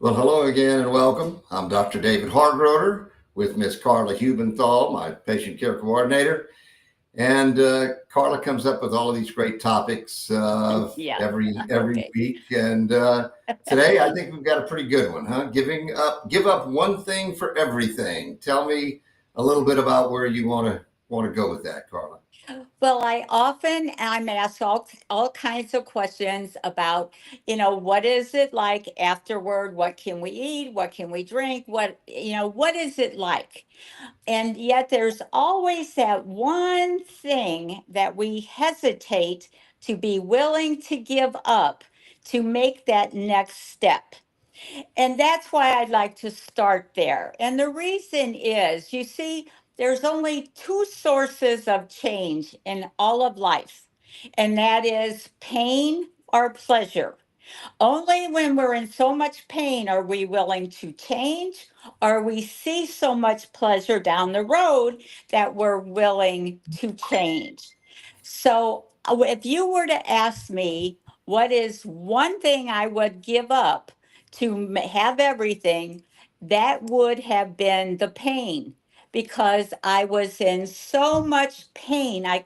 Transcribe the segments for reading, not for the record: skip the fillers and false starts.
Well, hello again and welcome. I'm Dr. David Hargroder with Miss Carla Hubenthal, my patient care coordinator. And Carla comes up with all of these great topics Yeah. every Okay. week. And today I think we've got a pretty good one, huh? Give up one thing for everything. Tell me a little bit about where you want to go with that, Carla. Well, I'm asked all kinds of questions about, what is it like afterward? What can we eat? What can we drink? What is it like? And yet there's always that one thing that we hesitate to be willing to give up to make that next step. And that's why I'd like to start there. And the reason is, you see, there's only two sources of change in all of life, and that is pain or pleasure. Only when we're in so much pain are we willing to change, or we see so much pleasure down the road that we're willing to change. So, if you were to ask me, what is one thing I would give up to have everything, that would have been the pain. Because I was in so much pain, I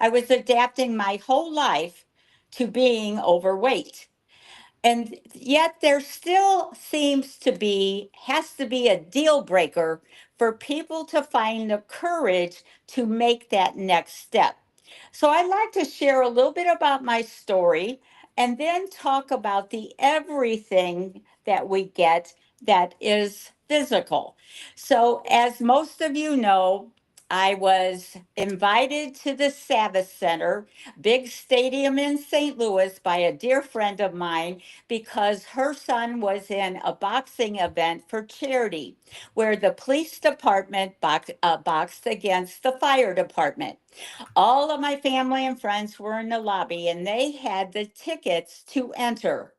was adapting my whole life to being overweight. And yet there still has to be a deal breaker for people to find the courage to make that next step. So I'd like to share a little bit about my story and then talk about the everything that we get that is physical. So, as most of you know, I was invited to the Savvis Center, big stadium in St. Louis, by a dear friend of mine because her son was in a boxing event for charity where the police department boxed against the fire department. All of my family and friends were in the lobby and they had the tickets to enter.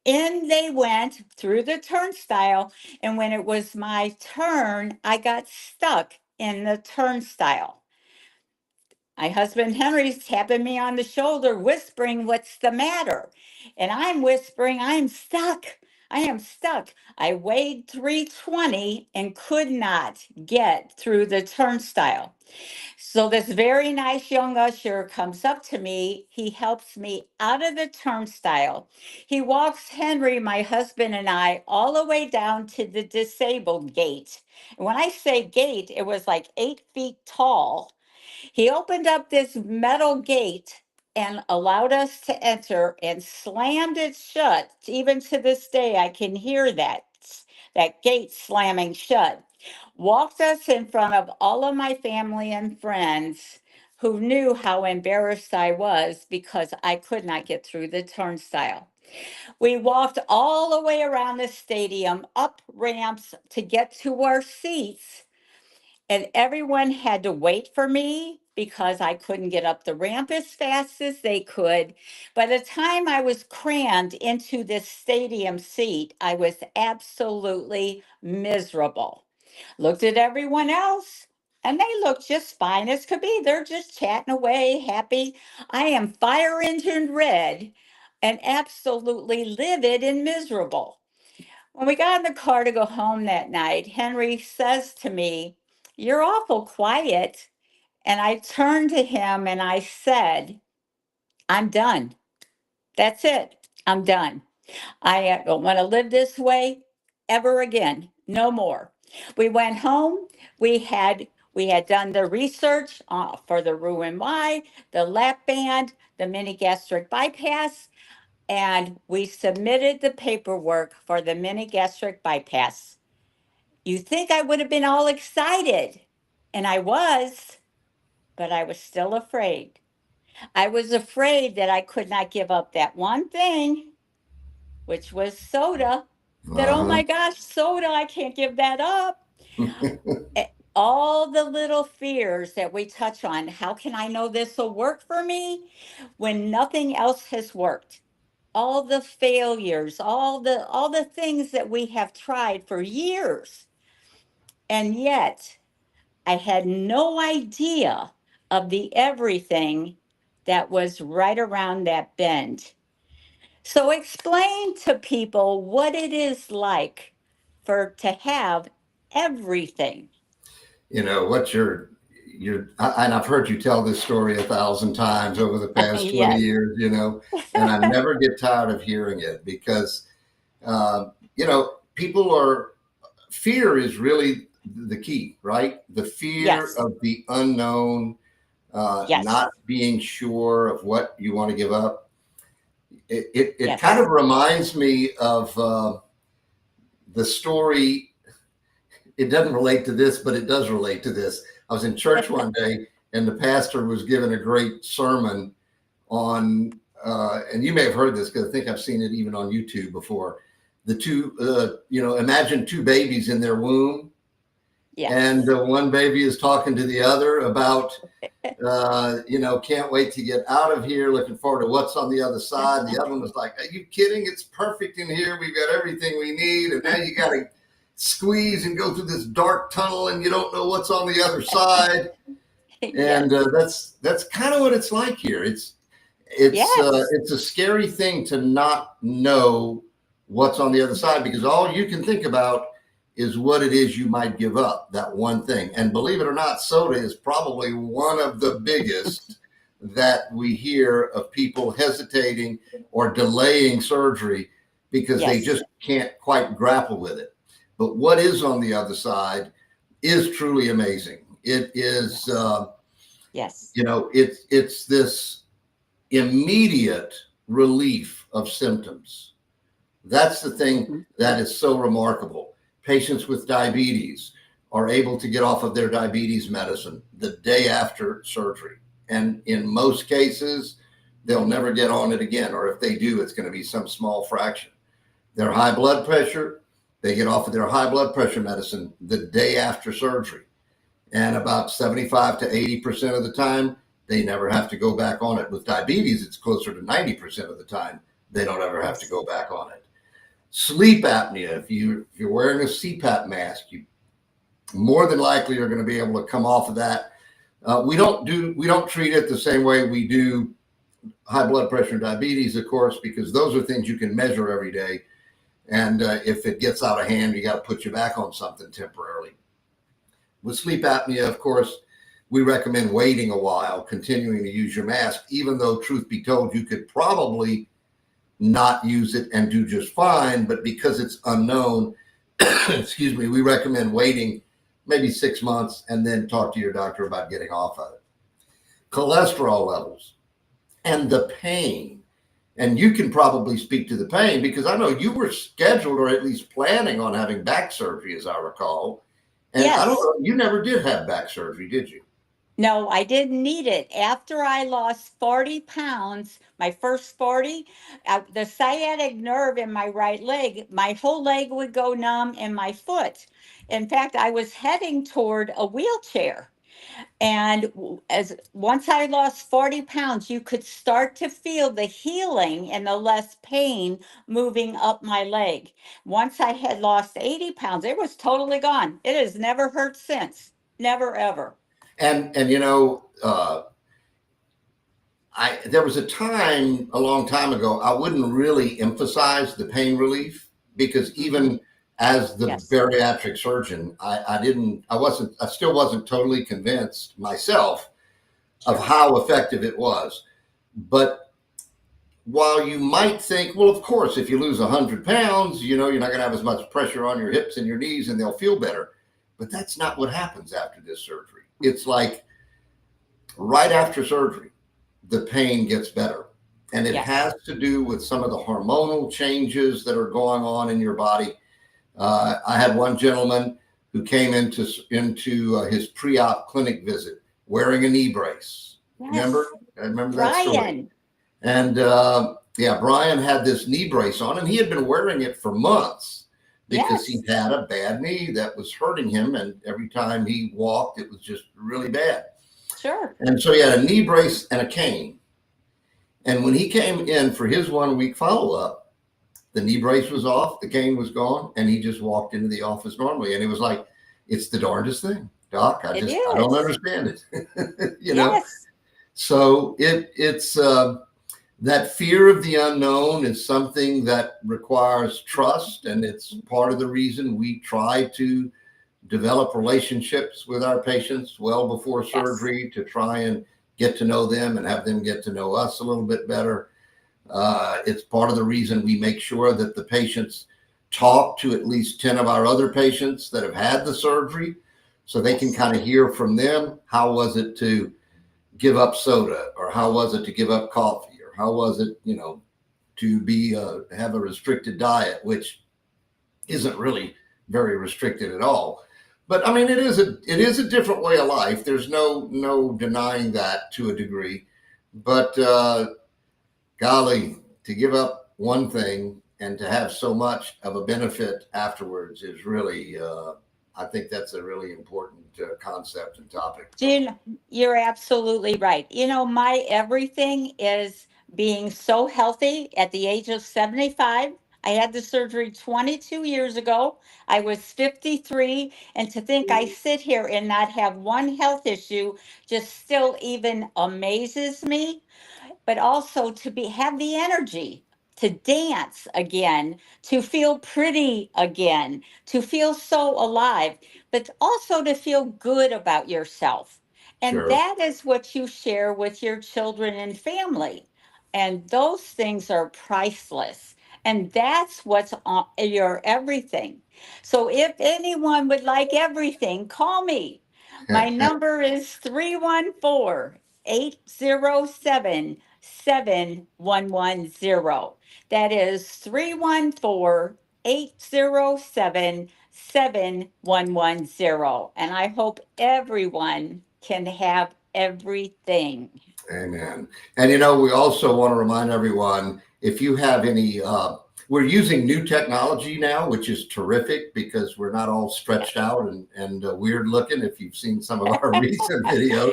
In they went through the turnstile. And when it was my turn, I got stuck in the turnstile. My husband Henry's tapping me on the shoulder, whispering, "What's the matter?" And I'm whispering, "I'm stuck. I am stuck." I weighed 320 and could not get through the turnstile. So this very nice young usher comes up to me. He helps me out of the turnstile. He walks Henry, my husband, and I all the way down to the disabled gate. And when I say gate, it was like 8 feet tall. He opened up this metal gate and allowed us to enter and slammed it shut. Even to this day, I can hear that gate slamming shut. Walked us in front of all of my family and friends who knew how embarrassed I was because I could not get through the turnstile. We walked all the way around the stadium, up ramps to get to our seats, and everyone had to wait for me because I couldn't get up the ramp as fast as they could. By the time I was crammed into this stadium seat, I was absolutely miserable. Looked at everyone else, and they looked just fine as could be. They're just chatting away, happy. I am fire engine red and absolutely livid and miserable. When we got in the car to go home that night, Henry says to me, "You're awful quiet." And I turned to him and I said, "I'm done. That's it. I'm done. I don't want to live this way ever again. No more." We went home. We had done the research for the Roux-en-Y, the lap band, the mini gastric bypass, and we submitted the paperwork for the mini gastric bypass. You think I would have been all excited, and I was, but I was still afraid. I was afraid that I could not give up that one thing, which was soda. That, oh Uh my gosh, soda, I can't give that up. All the little fears that we touch on. How can I know this will work for me when nothing else has worked? All the failures, all the things that we have tried for years. And yet I had no idea of the everything that was right around that bend. So explain to people what it is like to have everything. What's and I've heard you tell this story 1,000 times over the past 20 Yes. years, and I never get tired of hearing it because, people fear is really the key, right? The fear Yes. of the unknown, Yes. not being sure of what you want to give up. It kind Yes. of reminds me of the story. It doesn't relate to this, but it does relate to this. I was in church one day and the pastor was giving a great sermon on, and you may have heard this because I think I've seen it even on YouTube before. The two, imagine two babies in their womb, and Yes. one baby is talking to the other about, can't wait to get out of here, looking forward to what's on the other side. The other one was like, are you kidding? It's perfect in here. We've got everything we need. And now you got to squeeze and go through this dark tunnel and you don't know what's on the other side. And Yes. that's kind of what it's like here. It's Yes. a scary thing to not know what's on the other side because all you can think about is what it is you might give up, that one thing. And believe it or not, soda is probably one of the biggest that we hear of people hesitating or delaying surgery because they Yes. just can't quite grapple with it. But what is on the other side is truly amazing. It is, Yes. it's this immediate relief of symptoms. That's the thing that is so remarkable. Patients with diabetes are able to get off of their diabetes medicine the day after surgery. And in most cases, they'll never get on it again. Or if they do, it's going to be some small fraction. Their high blood pressure, they get off of their high blood pressure medicine the day after surgery. And about 75 to 80% of the time, they never have to go back on it. With diabetes, it's closer to 90% of the time, they don't ever have to go back on it. Sleep apnea, if you're wearing a CPAP mask, you more than likely are going to be able to come off of that. We don't treat it the same way we do high blood pressure and diabetes, of course, because those are things you can measure every day. And if it gets out of hand, you got to put you back on something temporarily. With sleep apnea, of course, we recommend waiting a while, continuing to use your mask, even though, truth be told, you could probably not use it and do just fine. But because it's unknown, excuse me, we recommend waiting maybe 6 months and then talk to your doctor about getting off of it. Cholesterol levels and the pain. And you can probably speak to the pain because I know you were scheduled or at least planning on having back surgery, as I recall. And I don't Yes. know, you never did have back surgery, did you? No, I didn't need it. After I lost 40 pounds, my first 40, the sciatic nerve in my right leg, my whole leg would go numb and my foot. In fact, I was heading toward a wheelchair. And as once I lost 40 pounds, you could start to feel the healing and the less pain moving up my leg. Once I had lost 80 pounds, it was totally gone. It has never hurt since. Never, ever. And there was a time a long time ago I wouldn't really emphasize the pain relief because even as the Yes. bariatric surgeon, I still wasn't totally convinced myself of Sure. how effective it was. But while you might think, well, of course, if you lose 100 pounds, you're not going to have as much pressure on your hips and your knees and they'll feel better. But that's not what happens after this surgery. It's like right after surgery, the pain gets better. And it Yes. has to do with some of the hormonal changes that are going on in your body. I had one gentleman who came into his pre-op clinic visit wearing a knee brace. Yes. I remember that story. Brian. And Brian had this knee brace on, and he had been wearing it for months because Yes. he had a bad knee that was hurting him. And every time he walked, it was just really bad. Sure. And so he had a knee brace and a cane. And when he came in for his 1 week follow-up, the knee brace was off, the cane was gone, and he just walked into the office normally. And it was like, it's the darndest thing, Doc. I don't Is. understand it. Yes. So it's that fear of the unknown is something that requires trust, and it's part of the reason we try to develop relationships with our patients well before surgery, to try and get to know them and have them get to know us a little bit better. It's part of the reason we make sure that the patients talk to at least 10 of our other patients that have had the surgery, so they can kind of hear from them, how was it to give up soda, or how was it to give up coffee, or how was it, to be have a restricted diet, which isn't really very restricted at all. But I mean, it is a different way of life. There's no denying that to a degree. But golly, to give up one thing and to have so much of a benefit afterwards is really, I think that's a really important concept and topic. Jean, you're absolutely right. My everything is being so healthy at the age of 75. I had the surgery 22 years ago. I was 53. And to think I sit here and not have one health issue just still even amazes me. But also to have the energy to dance again, to feel pretty again, to feel so alive, but also to feel good about yourself. And Sure. that is what you share with your children and family. And those things are priceless. And that's what's on your everything. So if anyone would like everything, call me. My number is 314-807-7110. That is 314-807-7110. And I hope everyone can have everything. Amen. And we also want to remind everyone, if you have any, we're using new technology now, which is terrific because we're not all stretched out and weird looking, if you've seen some of our recent videos.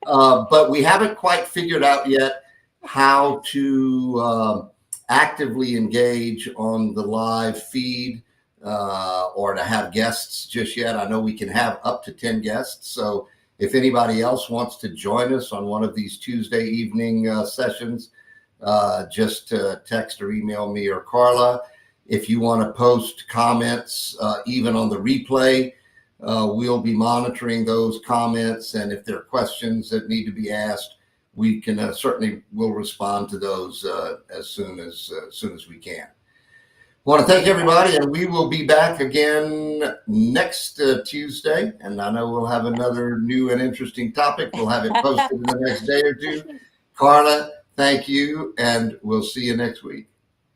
But we haven't quite figured out yet how to actively engage on the live feed or to have guests just yet. I know we can have up to 10 guests. So if anybody else wants to join us on one of these Tuesday evening sessions, just text or email me or Carla. If you want to post comments, even on the replay, we'll be monitoring those comments. And if there are questions that need to be asked, we can certainly will respond to those as soon as we can. Want to thank everybody, and we will be back again next Tuesday. And I know we'll have another new and interesting topic. We'll have it posted in the next day or two. Carla, thank you, and we'll see you next week.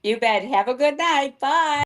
You bet. Have a good night. Bye.